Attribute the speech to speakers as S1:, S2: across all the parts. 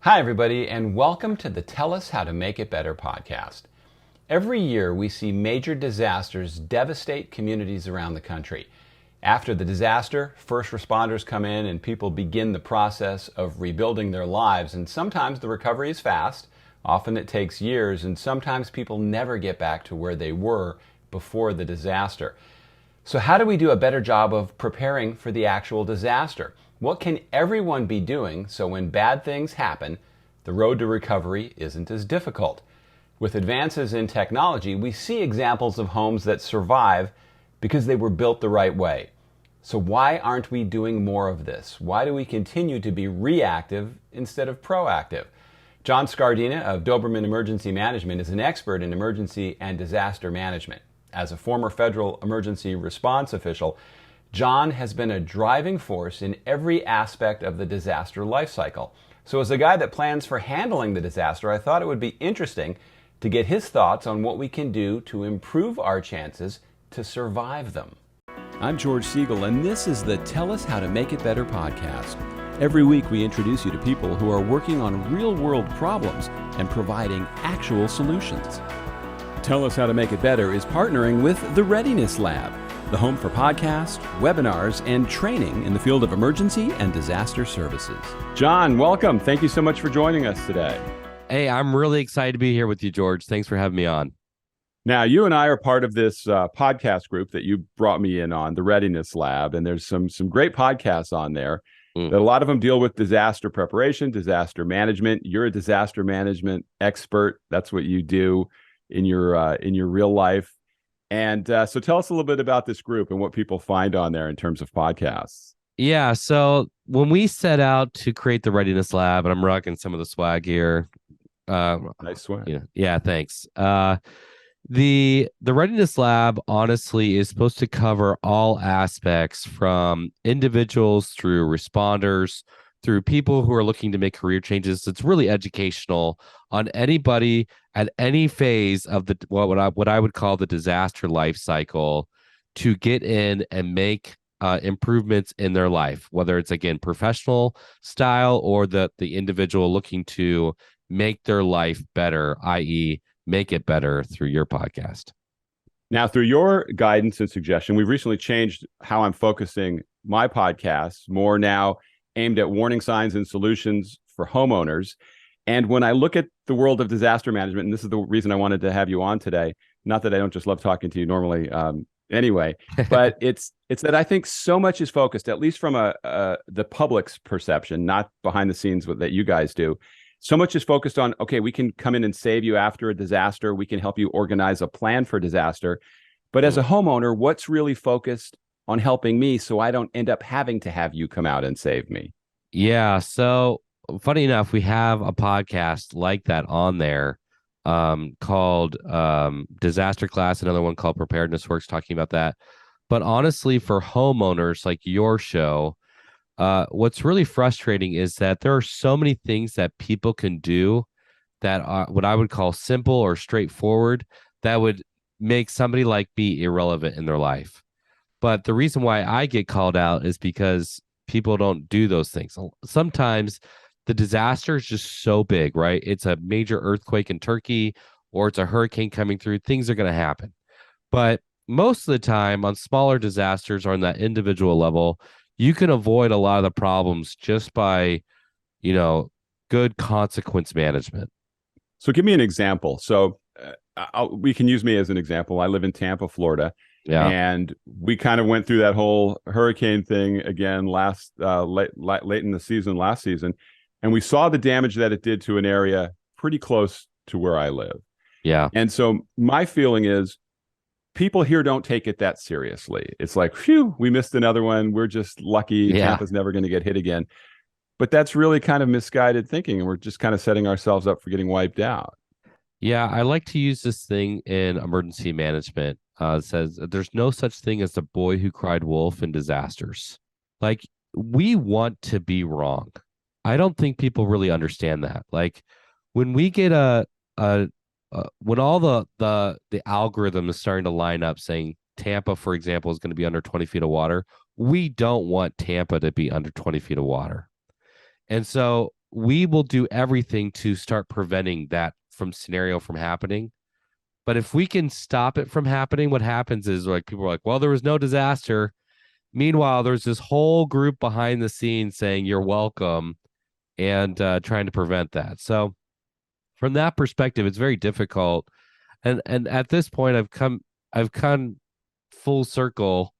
S1: Hi, everybody, and welcome to the Tell Us How to Make It Better podcast. Every year, we see major disasters devastate communities around the country. After the disaster, first responders come in and people begin the process of rebuilding their lives, and sometimes the recovery is fast. Often it takes years, and sometimes people never get back to where they were before the disaster. So how do we do a better job of preparing for the actual disaster? What can everyone be doing so when bad things happen, the road to recovery isn't as difficult? With advances in technology, we see examples of homes that survive because they were built the right way. So why aren't we doing more of this? Why do we continue to be reactive instead of proactive? John Scardena of Doberman Emergency Management is an expert in emergency and disaster management. As a former federal emergency response official, John has been a driving force in every aspect of the disaster life cycle. So as a guy that plans for handling the disaster, I thought it would be interesting to get his thoughts on what we can do to improve our chances to survive them. I'm George Siegel, and this is the Tell Us How to Make It Better podcast. Every week we introduce you to people who are working on real-world problems and providing actual solutions. Tell Us How to Make It Better is partnering with the Readiness Lab, the home for podcasts, webinars, and training in the field of emergency and disaster services. John, welcome. Thank you so much for joining us today.
S2: Hey, I'm really excited to be here with you, George. Thanks for having me on.
S1: Now, you and I are part of this podcast group that you brought me in on, the Readiness Lab, and there's some great podcasts on there. That a lot of them deal with disaster preparation, disaster management. You're a disaster management expert. That's what you do in your real life. And so tell us a little bit about this group and what people find on there in terms of podcasts.
S2: Yeah, so when we set out to create the Readiness Lab, and I'm rocking some of the swag here.
S1: Nice swag.
S2: Yeah, thanks. The Readiness Lab, honestly, is supposed to cover all aspects from individuals through responders, through people who are looking to make career changes. It's really educational on anybody at any phase of the what I would call the disaster life cycle to get in and make improvements in their life, whether it's, again, professional style or the individual looking to make their life better, i.e., make it better through your podcast.
S1: Now, through your guidance and suggestion, we've recently changed how I'm focusing my podcasts, more now aimed at warning signs and solutions for homeowners. And when I look at the world of disaster management, and this is the reason I wanted to have you on today, not that I don't just love talking to you normally anyway, but it's that I think so much is focused, at least from the public's perception, not behind the scenes that you guys do. So much is focused on, okay, we can come in and save you after a disaster. We can help you organize a plan for disaster. But as a homeowner, what's really focused on helping me so I don't end up having to have you come out and save me?
S2: Yeah, so funny enough, we have a podcast like that on there called Disaster Class, another one called Preparedness Works, talking about that. But honestly, for homeowners like your show, what's really frustrating is that there are so many things that people can do that are what I would call simple or straightforward that would make somebody like me irrelevant in their life. But the reason why I get called out is because people don't do those things. Sometimes the disaster is just so big, right? It's a major earthquake in Turkey, or it's a hurricane coming through. Things are going to happen. But most of the time on smaller disasters or on that individual level, you can avoid a lot of the problems just by, good consequence management.
S1: So give me an example. So we can use me as an example. I live in Tampa, Florida.
S2: Yeah.
S1: And we kind of went through that whole hurricane thing again late in the season, last season. And we saw the damage that it did to an area pretty close to where I live.
S2: Yeah.
S1: And so my feeling is people here don't take it that seriously. It's like, phew, we missed another one. We're just lucky.
S2: Yeah.
S1: Tampa's never going to get hit again. But that's really kind of misguided thinking. And we're just kind of setting ourselves up for getting wiped out.
S2: Yeah. I like to use this thing in emergency management. It says there's no such thing as the boy who cried wolf in disasters. Like, we want to be wrong. I don't think people really understand that. Like, when we get when all the algorithm is starting to line up saying Tampa, for example, is going to be under 20 feet of water, we don't want Tampa to be under 20 feet of water. And so we will do everything to start preventing that scenario from happening. But if we can stop it from happening, what happens is like people are like, well, there was no disaster. Meanwhile, there's this whole group behind the scenes saying you're welcome and trying to prevent that. So from that perspective, it's very difficult. And at this point, I've come full circle,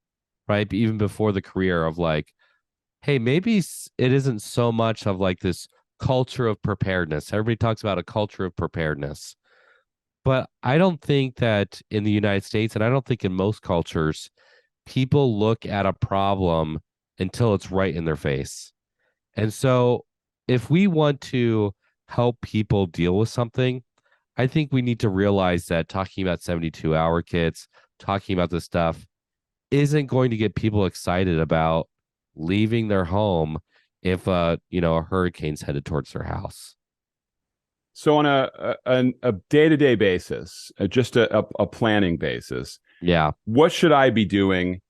S2: right? Even before the career of like, hey, maybe it isn't so much of like this culture of preparedness. Everybody talks about a culture of preparedness, but I don't think that in the United States, and I don't think in most cultures, people look at a problem until it's right in their face. And so if we want to help people deal with something, I think we need to realize that talking about 72-hour kits, talking about this stuff isn't going to get people excited about leaving their home if a hurricane's headed towards their house.
S1: So on a day-to-day basis, just a planning basis,
S2: Yeah.
S1: what should I be doing,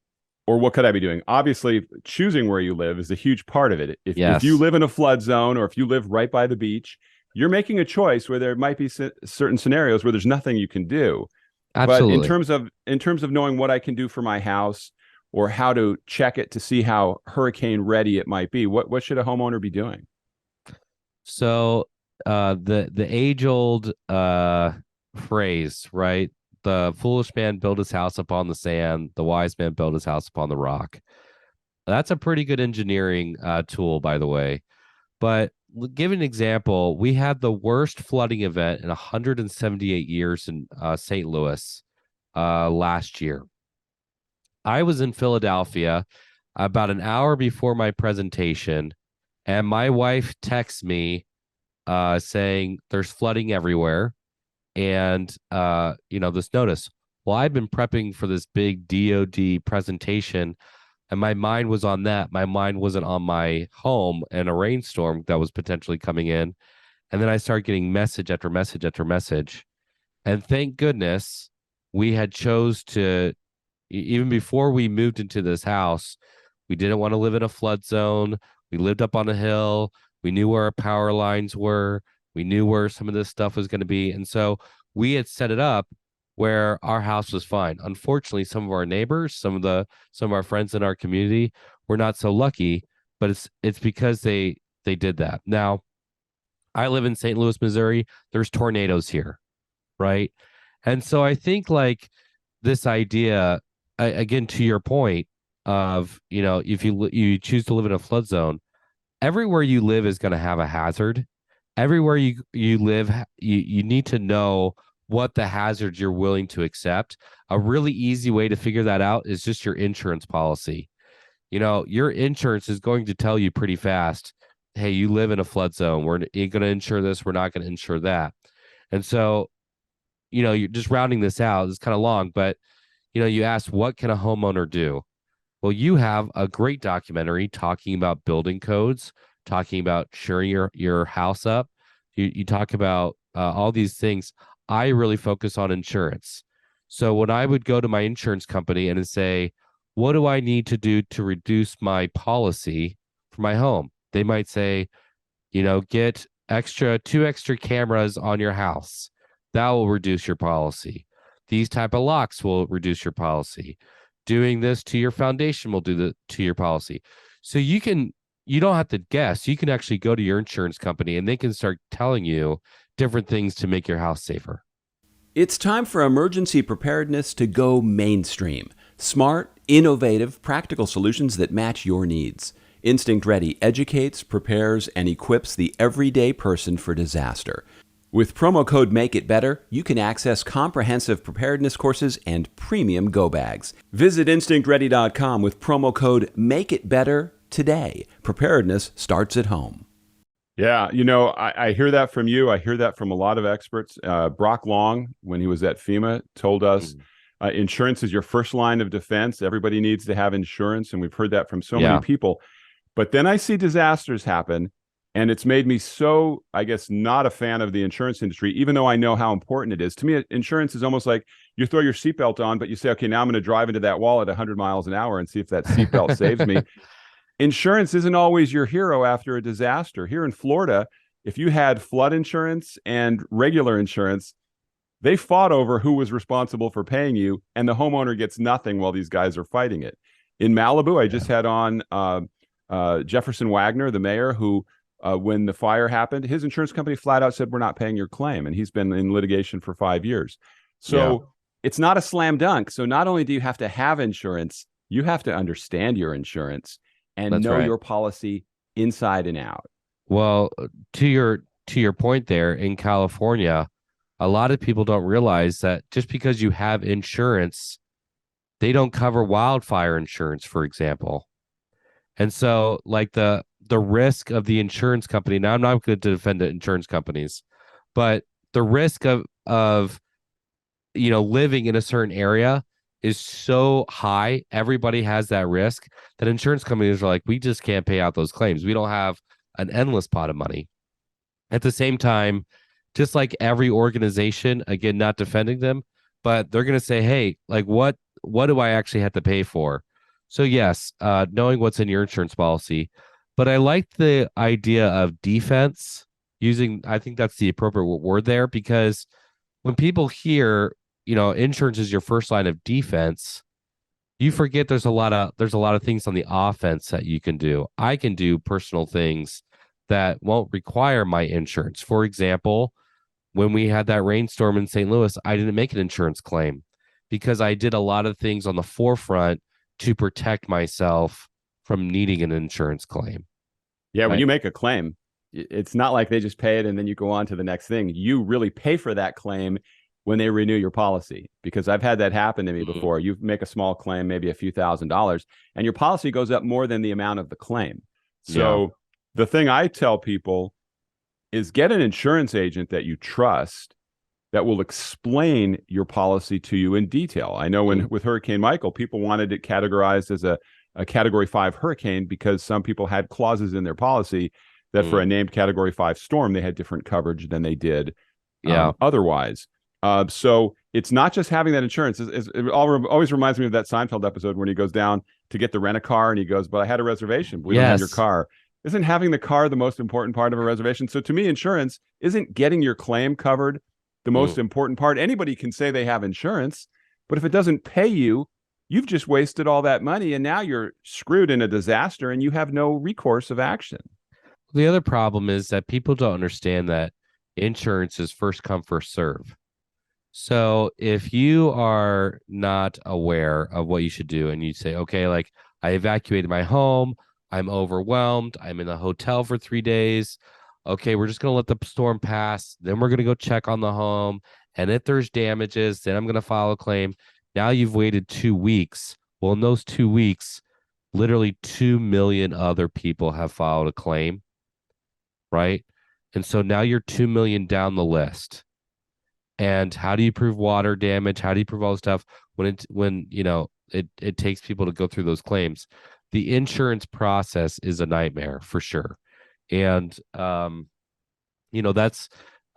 S1: or what could I be doing? Obviously, choosing where you live is a huge part of it. If you live in a flood zone, or if you live right by the beach, you're making a choice where there might be certain scenarios where there's nothing you can do.
S2: Absolutely.
S1: But in terms of knowing what I can do for my house, or how to check it to see how hurricane ready it might be, what should a homeowner be doing?
S2: So the age old phrase, right? The foolish man built his house upon the sand, the wise man built his house upon the rock. That's a pretty good engineering tool, by the way. But give an example. We had the worst flooding event in 178 years in St. Louis last year. I was in Philadelphia about an hour before my presentation, and my wife texts me saying there's flooding everywhere, and this notice. Well, I've been prepping for this big DoD presentation, and my mind was on that. My mind wasn't on my home and a rainstorm that was potentially coming in. And then I started getting message after message after message. And thank goodness we had chose to, even before we moved into this house, we didn't want to live in a flood zone. We lived up on a hill. We knew where our power lines were. We knew where some of this stuff was going to be. And so we had set it up where our house was fine. Unfortunately, some of our neighbors, some of our friends in our community were not so lucky, but it's because they did that. Now, I live in St. Louis, Missouri. There's tornadoes here, right? And so I think like this idea, again, to your point of, if you choose to live in a flood zone, everywhere you live is going to have a hazard. Everywhere you live, you need to know what the hazards you're willing to accept. A really easy way to figure that out is just your insurance policy. Your insurance is going to tell you pretty fast, hey, you live in a flood zone. We're going to insure this. We're not going to insure that. And so, you're just rounding this out. It's kind of long, but, you asked, what can a homeowner do? Well, you have a great documentary talking about building codes, talking about shoring your house up. You talk about all these things. I really focus on insurance. So when I would go to my insurance company and say, what do I need to do to reduce my policy for my home? They might say, get two extra cameras on your house. That will reduce your policy. These type of locks will reduce your policy. Doing this to your foundation will do that to your policy. So you don't have to guess. You can actually go to your insurance company and they can start telling you different things to make your house safer.
S1: It's time for emergency preparedness to go mainstream. Smart, innovative, practical solutions that match your needs. Instinct Ready educates, prepares, and equips the everyday person for disaster. With promo code MAKEITBETTER, you can access comprehensive preparedness courses and premium go bags. Visit InstinctReady.com with promo code MAKEITBETTER today. Preparedness starts at home. Yeah, I hear that from you. I hear that from a lot of experts. Brock Long, when he was at FEMA, told us insurance is your first line of defense. Everybody needs to have insurance, and we've heard that from so many people. But then I see disasters happen, and it's made me so, I guess, not a fan of the insurance industry, even though I know how important it is. To me, insurance is almost like you throw your seatbelt on, but you say, okay, now I'm going to drive into that wall at 100 miles an hour and see if that seatbelt saves me.
S3: insurance isn't always your hero after a disaster. Here in Florida, if you had flood insurance and regular insurance, they fought over who was responsible for paying you, and the homeowner gets nothing while these guys are fighting it. In Malibu, I just had on Jefferson Wagner, the mayor, who, when the fire happened, his insurance company flat out said, "We're not paying your claim," and he's been in litigation for 5 years. So it's not a slam dunk. So not only do you have to have insurance, you have to understand your insurance and
S2: That's
S3: know
S2: right.
S3: your policy inside and out.
S2: Well, to your point there, in California, a lot of people don't realize that just because you have insurance, they don't cover wildfire insurance, for example. And so like the risk of the insurance company, now I'm not going to defend the insurance companies, but the risk of living in a certain area is so high, everybody has that risk, that insurance companies are like, we just can't pay out those claims. We don't have an endless pot of money. At the same time, just like every organization, again, not defending them, but they're going to say, hey, like what do I actually have to pay for? So yes, knowing what's in your insurance policy, but I like the idea of defense, using, I think that's the appropriate word there, because when people hear, insurance is your first line of defense, you forget there's a lot of things on the offense that you can do. I can do personal things that won't require my insurance. For example, when we had that rainstorm in St. Louis, I didn't make an insurance claim because I did a lot of things on the forefront to protect myself from needing an insurance claim.
S3: Yeah, when
S2: Right.
S3: you make a claim, it's not like they just pay it and then you go on to the next thing. You really pay for that claim when they renew your policy, because I've had that happen to me before. You make a small claim, maybe a few $1,000s, and your policy goes up more than the amount of the claim. So the thing I tell people is get an insurance agent that you trust that will explain your policy to you in detail. I know with Hurricane Michael, people wanted it categorized as a Category 5 hurricane because some people had clauses in their policy that for a named Category 5 storm, they had different coverage than they did otherwise. So it's not just having that insurance. It always reminds me of that Seinfeld episode when he goes down to get the rent-a-car and he goes, "But I had a reservation. We don't have your car." Isn't having the car the most important part of a reservation? So to me, insurance isn't getting your claim covered the most important part. Anybody can say they have insurance, but if it doesn't pay you, you've just wasted all that money and now you're screwed in a disaster and you have no recourse of action.
S2: The other problem is that people don't understand that insurance is first come, first serve. So if you are not aware of what you should do and you say, okay, like I evacuated my home, I'm overwhelmed, I'm in a hotel for 3 days. Okay, we're just going to let the storm pass. Then we're going to go check on the home. And if there's damages, then I'm going to file a claim. Now you've waited 2 weeks. Well, in those 2 weeks, literally 2 million other people have filed a claim, right? And so now you're 2 million down the list. And how do you prove water damage? How do you prove all this stuff when it takes people to go through those claims? The insurance process is a nightmare for sure. And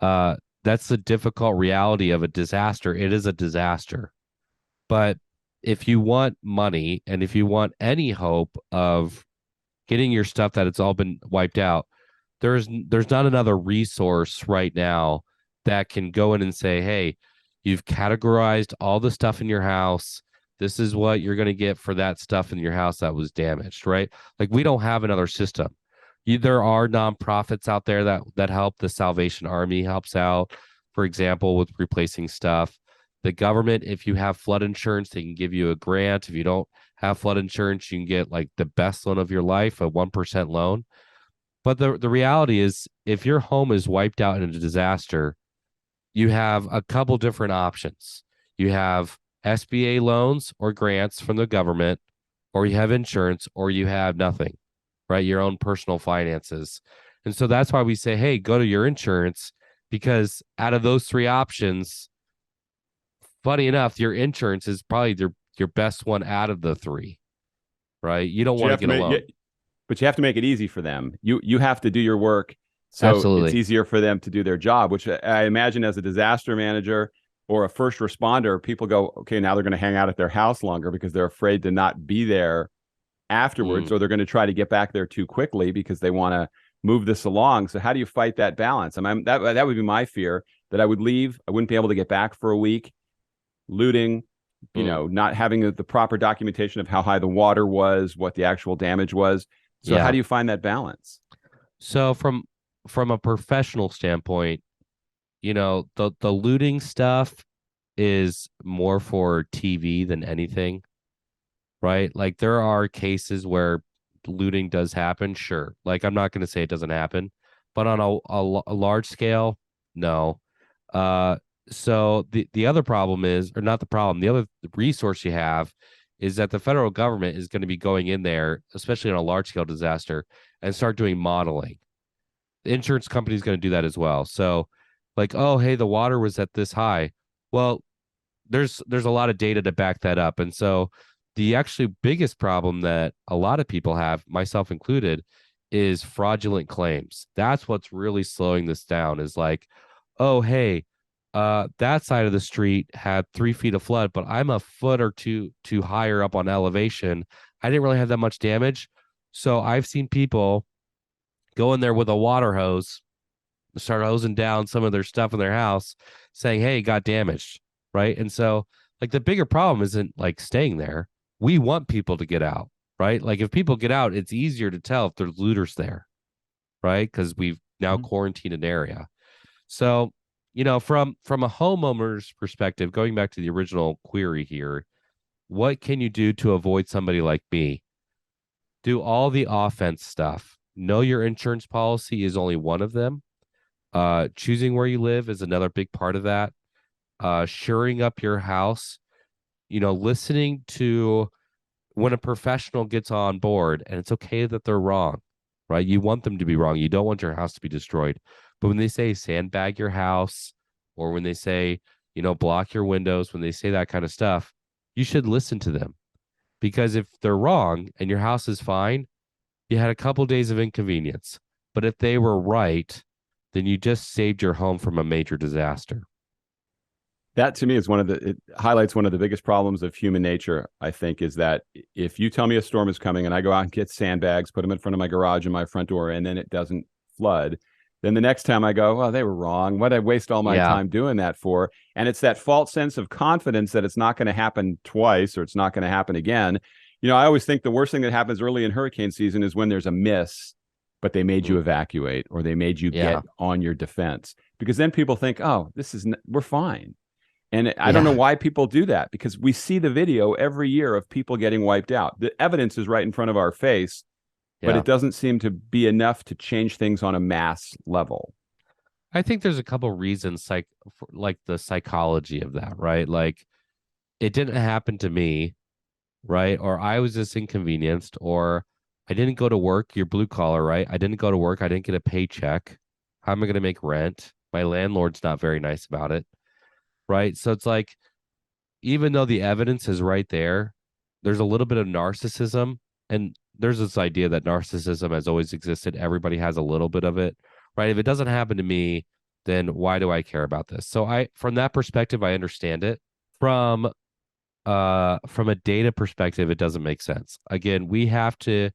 S2: that's the difficult reality of a disaster. It is a disaster. But if you want money and if you want any hope of getting your stuff that it's all been wiped out, there's not another resource right now that can go in and say, hey, you've categorized all the stuff in your house. This is what you're going to get for that stuff in your house that was damaged, right? Like we don't have another system. There are nonprofits out there that help. The Salvation Army helps out, for example, with replacing stuff. The government, if you have flood insurance, they can give you a grant. If you don't have flood insurance, you can get like the best loan of your life, a 1% loan. But the reality is, if your home is wiped out in a disaster, you have a couple different options. You have SBA loans or grants from the government, or you have insurance, or you have nothing, right? Your own personal finances. And so that's why we say, hey, go to your insurance, because out of those 3 options, funny enough, your insurance is probably your best one out of the 3, right? You don't want to get a loan.
S3: But you have to make it easy for them. You have to do your work. So
S2: Absolutely.
S3: It's easier for them to do their job, which I imagine as a disaster manager or a first responder, people go, okay, now they're going to hang out at their house longer because they're afraid to not be there afterwards, or they're going to try to get back there too quickly because they want to move this along. So how do you fight that balance? I mean, that would be my fear, that I would leave. I wouldn't be able to get back for a week, looting, not having the proper documentation of how high the water was, what the actual damage was. So how do you find that balance?
S2: So from a professional standpoint, the looting stuff is more for TV than anything, right? Like there are cases where looting does happen, sure. Like I'm not going to say it doesn't happen, but on a large scale, no. So the other problem is, or not the problem, the other resource you have is that the federal government is going to be going in there, especially on a large scale disaster, and start doing modeling. The insurance company is going to do that as well. So like, oh, hey, the water was at this high. Well, there's a lot of data to back that up. And so the actually biggest problem that a lot of people have, myself included, is fraudulent claims. That's what's really slowing this down, is like, oh, hey, that side of the street had 3 feet of flood, but I'm a foot or two higher up on elevation. I didn't really have that much damage. So I've seen people go in there with a water hose, start hosing down some of their stuff in their house, saying, hey, it got damaged. Right. And so like the bigger problem isn't like staying there. We want people to get out. Right. Like if people get out, it's easier to tell if there's looters there. Right. Because we've now quarantined an area. So, from a homeowner's perspective, going back to the original query here, what can you do to avoid somebody like me? Do all the offense stuff. Know your insurance policy is only one of them. Choosing where you live is another big part of that. Shoring up your house, listening to when a professional gets on board, and it's okay that they're wrong, right? You want them to be wrong. You don't want your house to be destroyed. But when they say sandbag your house, or when they say, block your windows, when they say that kind of stuff, you should listen to them. Because if they're wrong and your house is fine, you had a couple days of inconvenience. But if they were right, then you just saved your home from a major disaster.
S3: That to me is it highlights one of the biggest problems of human nature, I think, is that if you tell me a storm is coming and I go out and get sandbags, put them in front of my garage and my front door, and then it doesn't flood, then the next time I go, they were wrong. What did I waste all my time doing that for? And it's that false sense of confidence that it's not going to happen twice, or it's not going to happen again. I always think the worst thing that happens early in hurricane season is when there's a miss, but they made you evacuate, or they made you get on your defense, because then people think, we're fine. And I don't know why people do that, because we see the video every year of people getting wiped out. The evidence is right in front of our face, but it doesn't seem to be enough to change things on a mass level.
S2: I think there's a couple reasons, like the psychology of that, right? Like it didn't happen to me, right? Or I was just inconvenienced, or I didn't go to work. You're blue collar, right? I didn't go to work. I didn't get a paycheck. How am I going to make rent? My landlord's not very nice about it. Right. So it's like, even though the evidence is right there, there's a little bit of narcissism. And there's this idea that narcissism has always existed. Everybody has a little bit of it. Right. If it doesn't happen to me, then why do I care about this? So from that perspective, I understand it. From a data perspective, it doesn't make sense. Again, we have to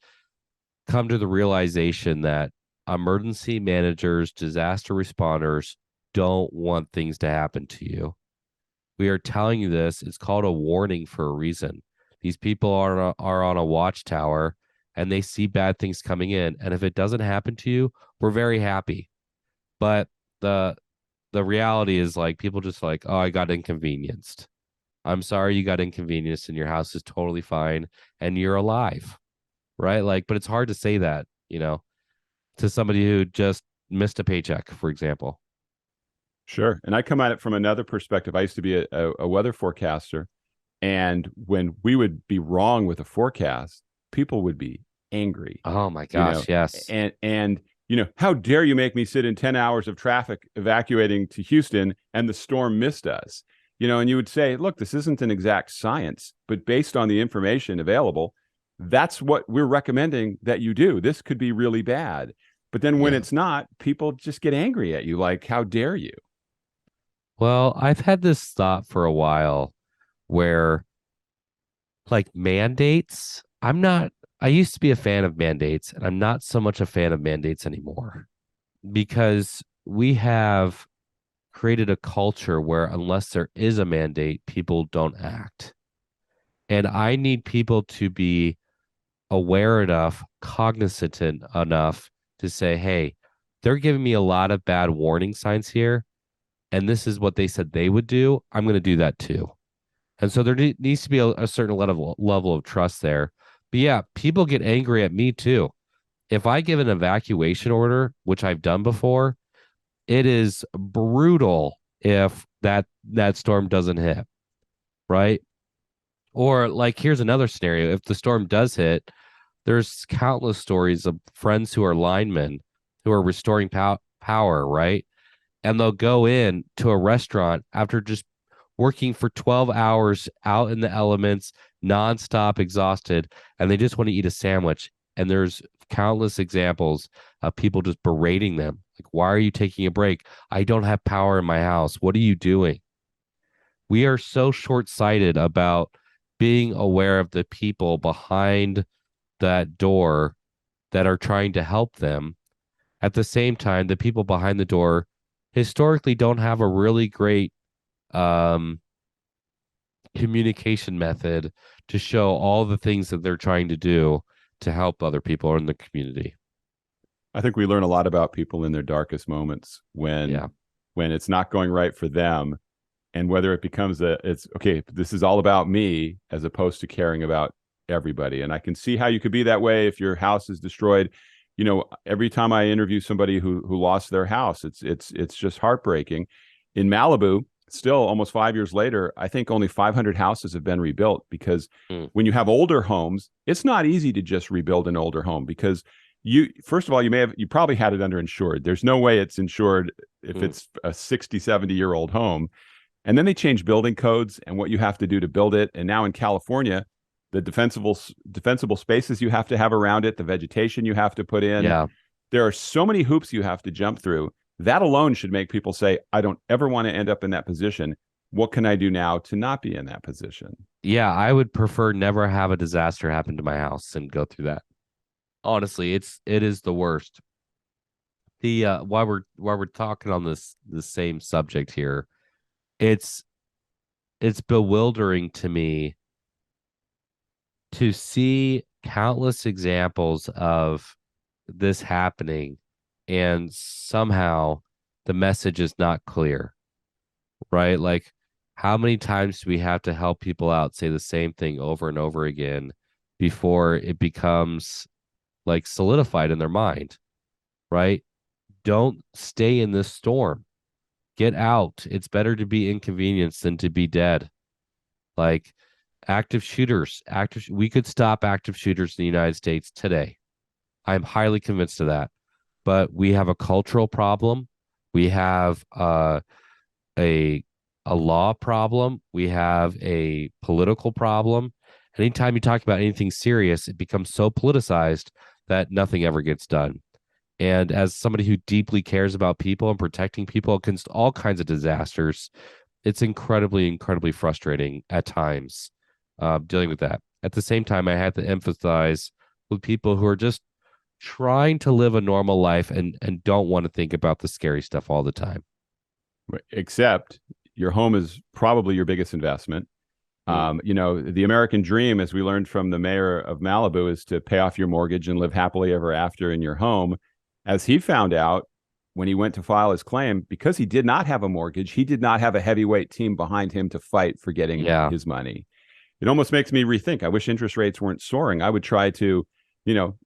S2: come to the realization that emergency managers, disaster responders don't want things to happen to you. We are telling you this. It's called a warning for a reason. These people are on a watchtower, and they see bad things coming in. And if it doesn't happen to you, we're very happy. But the reality is, like, people just like, oh, I got inconvenienced. I'm sorry you got inconvenienced, and your house is totally fine, and you're alive, right? Like, but it's hard to say that, to somebody who just missed a paycheck, for example.
S3: Sure. And I come at it from another perspective. I used to be a weather forecaster. And when we would be wrong with a forecast, people would be angry.
S2: Oh my gosh, yes.
S3: And how dare you make me sit in 10 hours of traffic evacuating to Houston, and the storm missed us? And you would say, look, this isn't an exact science, but based on the information available, that's what we're recommending that you do. This could be really bad. But then when it's not, people just get angry at you, like, how dare you?
S2: Well, I've had this thought for a while where, like, mandates, I'm not I used to be a fan of mandates, and I'm not so much a fan of mandates anymore because we have created a culture where unless there is a mandate, people don't act. And I need people to be aware enough, cognizant enough to say, hey, they're giving me a lot of bad warning signs here. And this is what they said they would do. I'm going to do that too. And so there needs to be a certain level of trust there. But yeah, people get angry at me too. If I give an evacuation order, which I've done before, it is brutal if that storm doesn't hit, right? Or like here's another scenario. If the storm does hit, there's countless stories of friends who are linemen who are restoring power, right? And they'll go in to a restaurant after just working for 12 hours out in the elements, nonstop exhausted, and they just want to eat a sandwich. And there's countless examples of people just berating them. Like, why are you taking a break? I don't have power in my house. What are you doing? We are so short-sighted about being aware of the people behind that door that are trying to help them. At the same time, the people behind the door historically don't have a really great um, communication method to show all the things that they're trying to do to help other people in the community.
S3: I think we learn a lot about people in their darkest moments when it's not going right for them, and whether it becomes it's okay, this is all about me as opposed to caring about everybody. And I can see how you could be that way if your house is destroyed. You know, every time I interview somebody who lost their house, it's just heartbreaking. In Malibu, still almost 5 years later, I think only 500 houses have been rebuilt because when you have older homes, it's not easy to just rebuild an older home because first of all, you probably had it underinsured. There's no way it's insured if it's a 60, 70-year-old home. And then they change building codes and what you have to do to build it. And now in California, the defensible spaces you have to have around it, the vegetation you have to put in.
S2: Yeah.
S3: There are so many hoops you have to jump through. That alone should make people say, I don't ever want to end up in that position. What can I do now to not be in that position?
S2: Yeah, I would prefer never have a disaster happen to my house and go through that. Honestly, it is the worst. The while we're talking on the same subject here, it's bewildering to me to see countless examples of this happening and somehow the message is not clear, right? Like, how many times do we have to help people out say the same thing over and over again before it becomes like solidified in their mind, right? Don't stay in this storm. Get out. It's better to be inconvenienced than to be dead. Like, we could stop active shooters in the United States today. I'm highly convinced of that. But we have a cultural problem. We have a law problem. We have a political problem. Anytime you talk about anything serious, it becomes so politicized that nothing ever gets done. And as somebody who deeply cares about people and protecting people against all kinds of disasters, it's incredibly, incredibly frustrating at times dealing with that. At the same time, I had to empathize with people who are just trying to live a normal life and don't want to think about the scary stuff all the time.
S3: Except your home is probably your biggest investment. You know, the American dream, as we learned from the mayor of Malibu, is to pay off your mortgage and live happily ever after in your home. As he found out when he went to file his claim, because he did not have a mortgage, he did not have a heavyweight team behind him to fight for getting his money. It almost makes me rethink. I wish interest rates weren't soaring. I would try to, you know,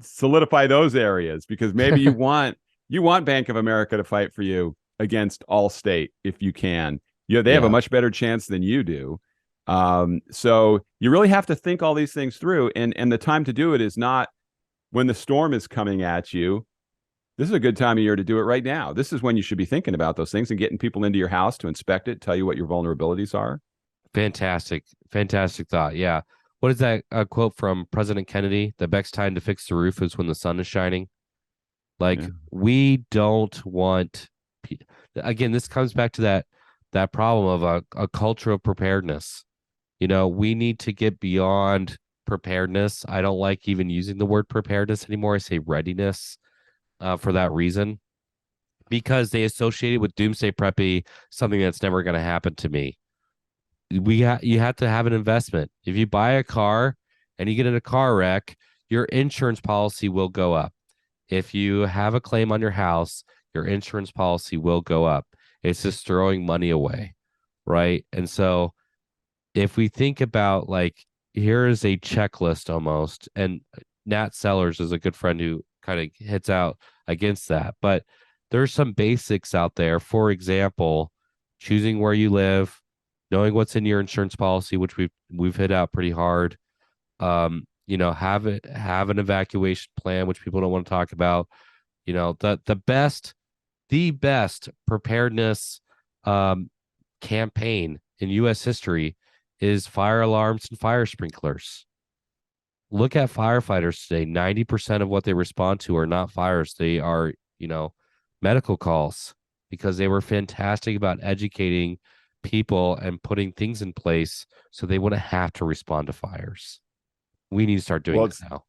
S3: solidify those areas because maybe you want Bank of America to fight for you against Allstate if you can. They have a much better chance than you do. So you really have to think all these things through, and the time to do it is not when the storm is coming at you. This is a good time of year to do it right now. This is when you should be thinking about those things and getting people into your house to inspect it, tell you what your vulnerabilities are.
S2: Fantastic thought. Yeah. What is that quote from President Kennedy? The best time to fix the roof is when the sun is shining. Like, we don't want, again, this comes back to that problem of a culture of preparedness. You know, we need to get beyond preparedness. I don't like even using the word preparedness anymore. I say readiness for that reason, because they associate it with doomsday preppy, something that's never going to happen to me. You have to have an investment. If you buy a car and you get in a car wreck, your insurance policy will go up. If you have a claim on your house, your insurance policy will go up. It's just throwing money away, right? And so if we think about, like, here is a checklist almost, and Nat Sellers is a good friend who kind of hits out against that, but there's some basics out there. For example, choosing where you live, knowing what's in your insurance policy, which we've hit out pretty hard. Have an evacuation plan, which people don't want to talk about. The best preparedness campaign in U.S. history is fire alarms and fire sprinklers. Look at firefighters today. 90% of what they respond to are not fires. They are, medical calls, because they were fantastic about educating people and putting things in place so they wouldn't have to respond to fires. We need to start doing this now.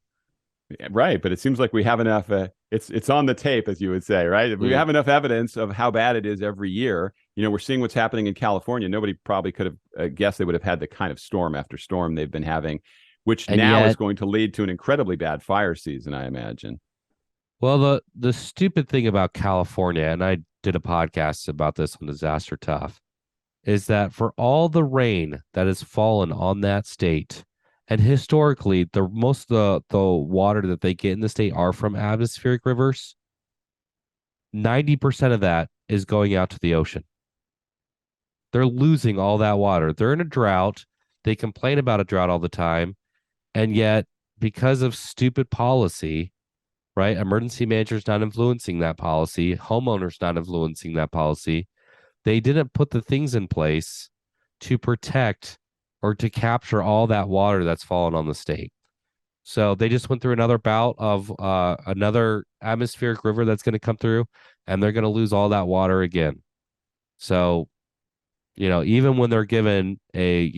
S3: Right, but it seems like we have enough. It's on the tape, as you would say, right? We have enough evidence of how bad it is every year. We're seeing what's happening in California. Nobody probably could have guessed they would have had the kind of storm after storm they've been having, which now is going to lead to an incredibly bad fire season, I imagine.
S2: Well, the stupid thing about California, and I did a podcast about this on Disaster Tough, is that for all the rain that has fallen on that state, and historically, most of the water that they get in the state are from atmospheric rivers, 90% of that is going out to the ocean. They're losing all that water. They're in a drought. They complain about a drought all the time. And yet, because of stupid policy, right? Emergency managers not influencing that policy, homeowners not influencing that policy, they didn't put the things in place to protect or to capture all that water that's fallen on the state. So they just went through another bout of another atmospheric river that's going to come through, and they're going to lose all that water again. So, even when they're given a,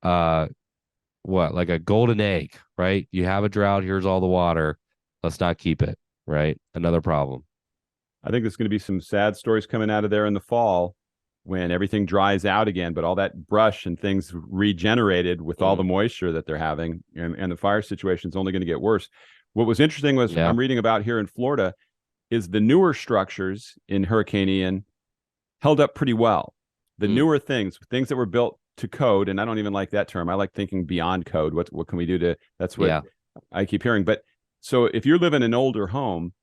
S2: like a golden egg, right? You have a drought, here's all the water. Let's not keep it, right? Another problem.
S3: I think there's going to be some sad stories coming out of there in the fall when everything dries out again, but all that brush and things regenerated with all the moisture that they're having, and the fire situation is only going to get worse. What was interesting was I'm reading about here in Florida is the newer structures in Hurricane Ian held up pretty well. The newer things that were built to code, and I don't even like that term. I like thinking beyond code. What can we do to, that's what I keep hearing. But so if you live in an older home,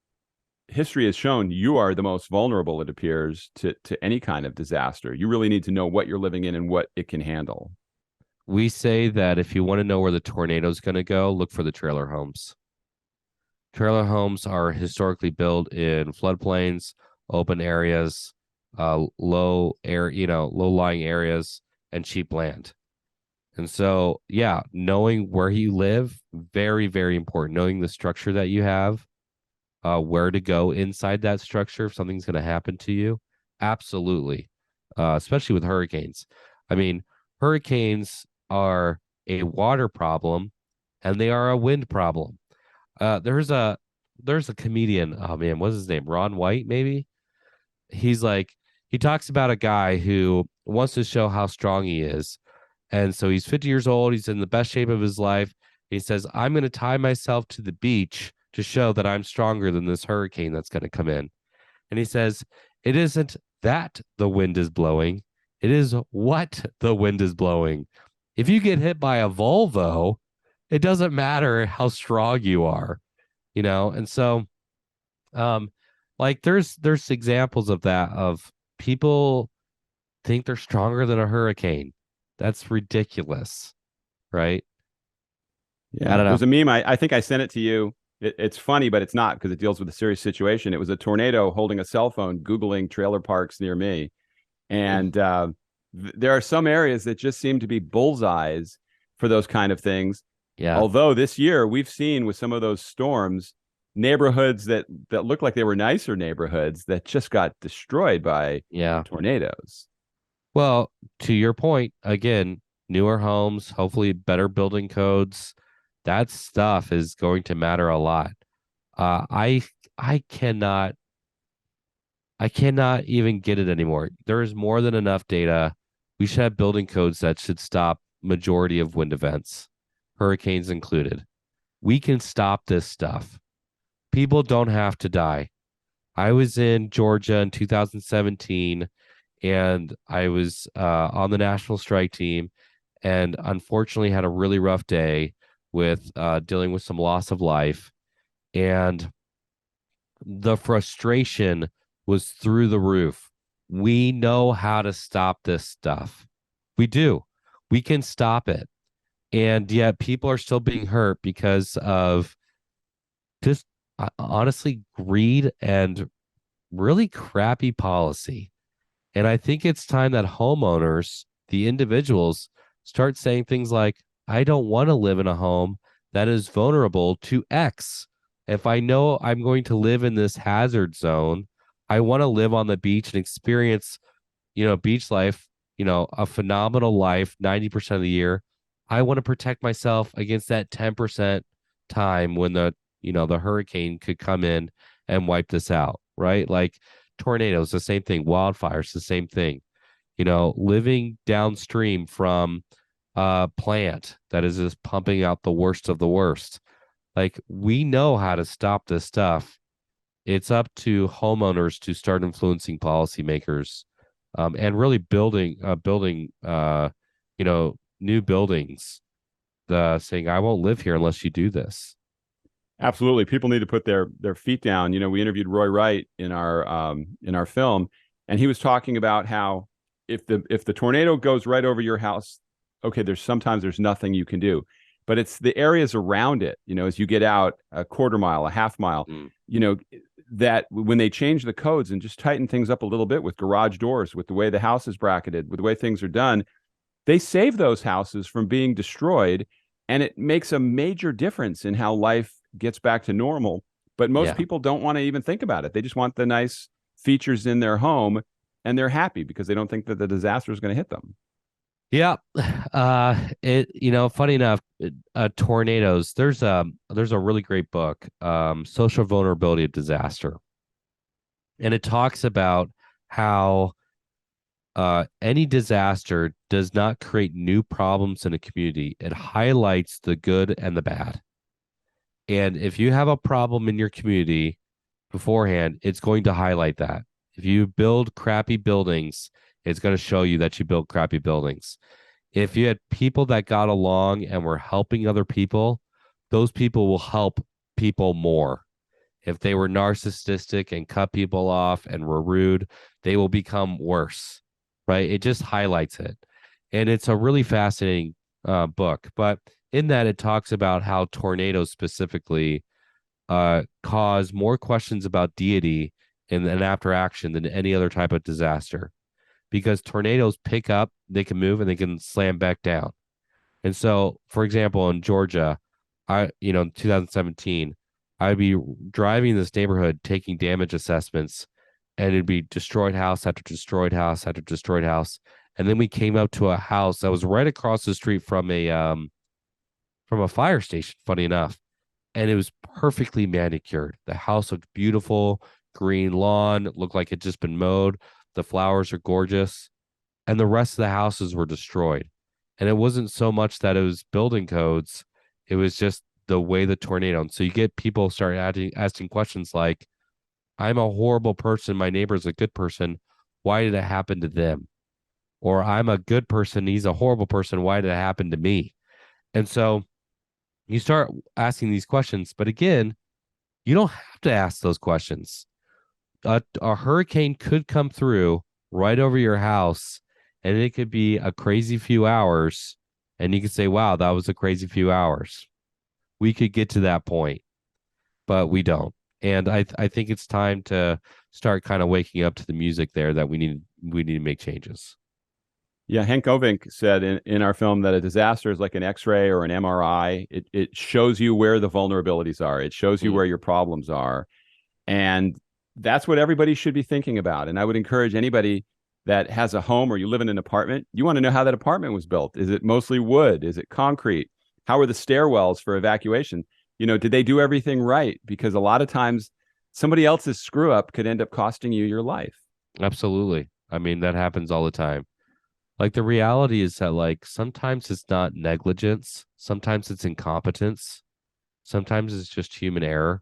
S3: history has shown you are the most vulnerable, it appears, to any kind of disaster. You really need to know what you're living in and what it can handle.
S2: We say that if you want to know where the tornado is going to go, look for the trailer homes. Trailer homes are historically built in floodplains, open areas, low lying areas, and cheap land. And so, knowing where you live, very, very important. Knowing the structure that you have, where to go inside that structure if something's going to happen to you. Absolutely. Especially with hurricanes. I mean, hurricanes are a water problem and they are a wind problem. There's a comedian. Oh man, what's his name? Ron White, maybe? He talks about a guy who wants to show how strong he is. And so he's 50 years old. He's in the best shape of his life. He says, I'm going to tie myself to the beach to show that I'm stronger than this hurricane that's going to come in. And he says, it isn't that the wind is blowing. It is what the wind is blowing. If you get hit by a Volvo, it doesn't matter how strong you are, And so, there's examples of that, of people think they're stronger than a hurricane. That's ridiculous, right?
S3: Yeah, I don't know. There's a meme. I think I sent it to you. It's funny, but it's not, because it deals with a serious situation. It was a tornado holding a cell phone, Googling trailer parks near me. And there are some areas that just seem to be bullseyes for those kind of things.
S2: Yeah.
S3: Although this year we've seen with some of those storms, neighborhoods that look like they were nicer neighborhoods that just got destroyed by tornadoes.
S2: Well, to your point, again, newer homes, hopefully better building codes. That stuff is going to matter a lot. I I cannot even get it anymore. There is more than enough data. We should have building codes that should stop majority of wind events, hurricanes included. We can stop this stuff. People don't have to die. I was in Georgia in 2017 and I was on the national strike team and unfortunately had a really rough day with dealing with some loss of life. And the frustration was through the roof. We know how to stop this stuff. We do. We can stop it. And yet people are still being hurt because of just honestly greed and really crappy policy. And I think it's time that homeowners, the individuals, start saying things like, I don't want to live in a home that is vulnerable to X. If I know I'm going to live in this hazard zone, I want to live on the beach and experience, beach life, a phenomenal life 90% of the year. I want to protect myself against that 10% time when the hurricane could come in and wipe this out, right? Like tornadoes, the same thing. Wildfires, the same thing. Living downstream from a plant that is just pumping out the worst of the worst. Like we know how to stop this stuff. It's up to homeowners to start influencing policymakers, and really building new buildings. Saying, I won't live here unless you do this.
S3: Absolutely. People need to put their feet down. We interviewed Roy Wright in our film, and he was talking about how if the tornado goes right over your house, okay, sometimes there's nothing you can do. But it's the areas around it, as you get out a quarter mile, a half mile, that when they change the codes and just tighten things up a little bit with garage doors, with the way the house is bracketed, with the way things are done, they save those houses from being destroyed. And it makes a major difference in how life gets back to normal. But most people don't want to even think about it. They just want the nice features in their home, and they're happy because they don't think that the disaster is going to hit them.
S2: Yeah. Funny enough, tornadoes, there's a really great book, Social Vulnerability of Disaster. And it talks about how any disaster does not create new problems in a community. It highlights the good and the bad. And if you have a problem in your community beforehand, it's going to highlight that. If you build crappy buildings, it's going to show you that you built crappy buildings. If you had people that got along and were helping other people, those people will help people more. If they were narcissistic and cut people off and were rude, they will become worse, right? It just highlights it. And it's a really fascinating book. But in that, it talks about how tornadoes specifically cause more questions about deity and after action than any other type of disaster. Because tornadoes pick up, they can move, and they can slam back down. And so, for example, in Georgia, in 2017, I'd be driving this neighborhood, taking damage assessments, and it'd be destroyed house after destroyed house after destroyed house. And then we came up to a house that was right across the street from a fire station, funny enough. And it was perfectly manicured. The house looked beautiful, green lawn, it looked like it just been mowed. The flowers are gorgeous, and the rest of the houses were destroyed. And it wasn't so much that it was building codes, it was just the way the tornado. And so you get people start asking questions like, I'm a horrible person, my neighbor's a good person, why did it happen to them? Or I'm a good person, he's a horrible person, why did it happen to me? And so you start asking these questions, but again, you don't have to ask those questions. A hurricane could come through right over your house, and it could be a crazy few hours, and you could say, wow, that was a crazy few hours. We could get to that point, but we don't. And I think it's time to start kind of waking up to the music there that we need to make changes.
S3: Yeah, Hank Ovink said in our film that a disaster is like an X-ray or an MRI. It shows you where the vulnerabilities are. It shows you where your problems are. And that's what everybody should be thinking about. And I would encourage anybody that has a home or you live in an apartment, you want to know how that apartment was built. Is it mostly wood? Is it concrete? How are the stairwells for evacuation? Did they do everything right? Because a lot of times somebody else's screw up could end up costing you your life.
S2: Absolutely. I mean, that happens all the time. Like, the reality is that, like, sometimes it's not negligence, sometimes it's incompetence, sometimes it's just human error.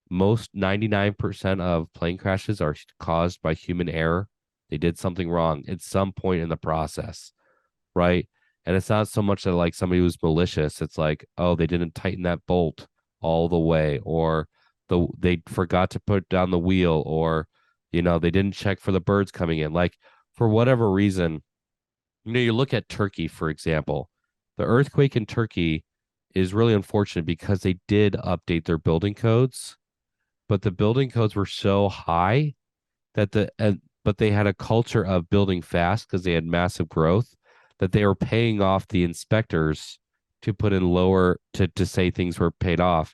S2: Most 99% of plane crashes are caused by human error. They did something wrong at some point in the process, right? And it's not so much that like somebody was malicious. It's like, oh, they didn't tighten that bolt all the way, or they forgot to put down the wheel, or they didn't check for the birds coming in. Like, for whatever reason, you look at Turkey, for example. The earthquake in Turkey is really unfortunate because they did update their building codes, but the building codes were so high that but they had a culture of building fast because they had massive growth, that they were paying off the inspectors to put in lower to say things were paid off.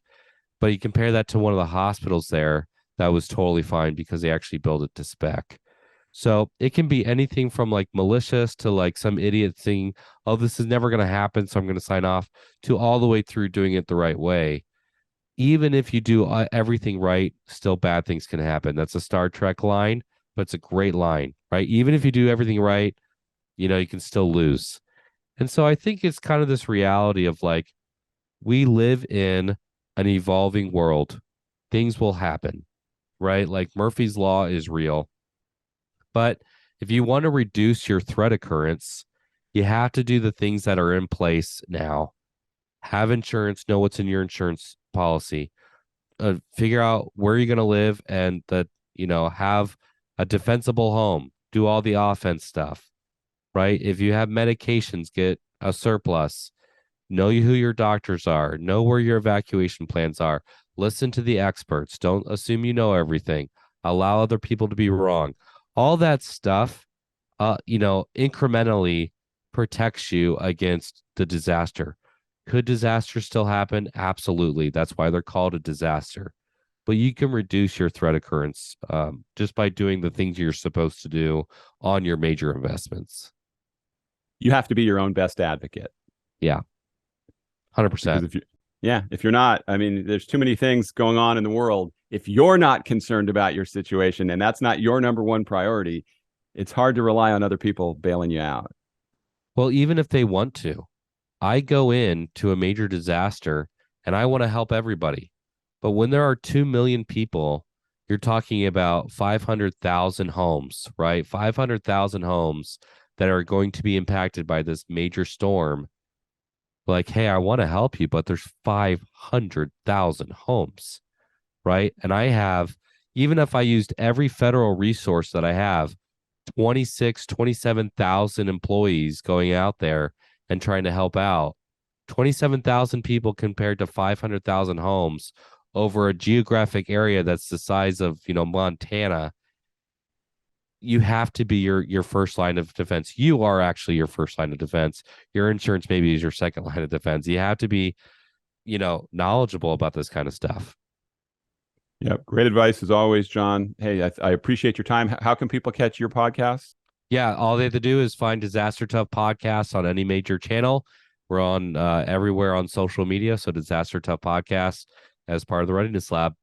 S2: But you compare that to one of the hospitals there that was totally fine because they actually built it to spec. So it can be anything from like malicious to like some idiot thing, oh, this is never going to happen, so I'm going to sign off, to all the way through doing it the right way. Even if you do everything right, still bad things can happen. That's a Star Trek line, but it's a great line, right? Even if you do everything right, you can still lose. And so I think it's kind of this reality of like, we live in an evolving world. Things will happen, right? Like, Murphy's Law is real. But if you want to reduce your threat occurrence, you have to do the things that are in place now. Have insurance, know what's in your insurance policy, figure out where you're going to live, and have a defensible home, do all the offense stuff, right? If you have medications, get a surplus, know who your doctors are, know where your evacuation plans are, listen to the experts, don't assume you know everything, allow other people to be wrong. All that stuff, incrementally protects you against the disaster. Could disaster still happen? Absolutely. That's why they're called a disaster. But you can reduce your threat occurrence just by doing the things you're supposed to do on your major investments.
S3: You have to be your own best advocate.
S2: Yeah, 100%.
S3: If you're not, I mean, there's too many things going on in the world. If you're not concerned about your situation and that's not your number one priority, it's hard to rely on other people bailing you out.
S2: Well, even if they want to, I go into a major disaster and I want to help everybody. But when there are 2 million people, you're talking about 500,000 homes, right? 500,000 homes that are going to be impacted by this major storm. Like, hey, I want to help you, but there's 500,000 homes, right? And I have, even if I used every federal resource that I have, 27,000 employees going out there and trying to help out. 27,000 people compared to 500,000 homes over a geographic area that's the size of, Montana. You have to be your first line of defense. You are actually your first line of defense. Your insurance maybe is your second line of defense. You have to be, knowledgeable about this kind of stuff.
S3: Yeah, great advice as always, John. Hey, I appreciate your time. How can people catch your podcast?
S2: Yeah, all they have to do is find Disaster Tough Podcasts on any major channel. We're on everywhere on social media. So Disaster Tough Podcasts as part of the Readiness Lab.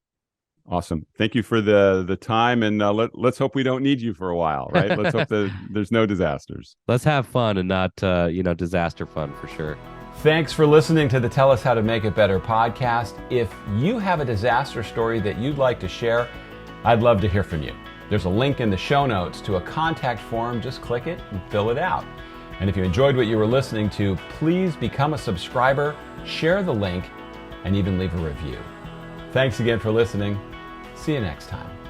S3: Awesome. Thank you for the time. And let's hope we don't need you for a while, right? Let's hope that there's no disasters.
S2: Let's have fun and not, disaster fun for sure.
S1: Thanks for listening to the Tell Us How to Make It Better podcast. If you have a disaster story that you'd like to share, I'd love to hear from you. There's a link in the show notes to a contact form. Just click it and fill it out. And if you enjoyed what you were listening to, please become a subscriber, share the link, and even leave a review. Thanks again for listening. See you next time.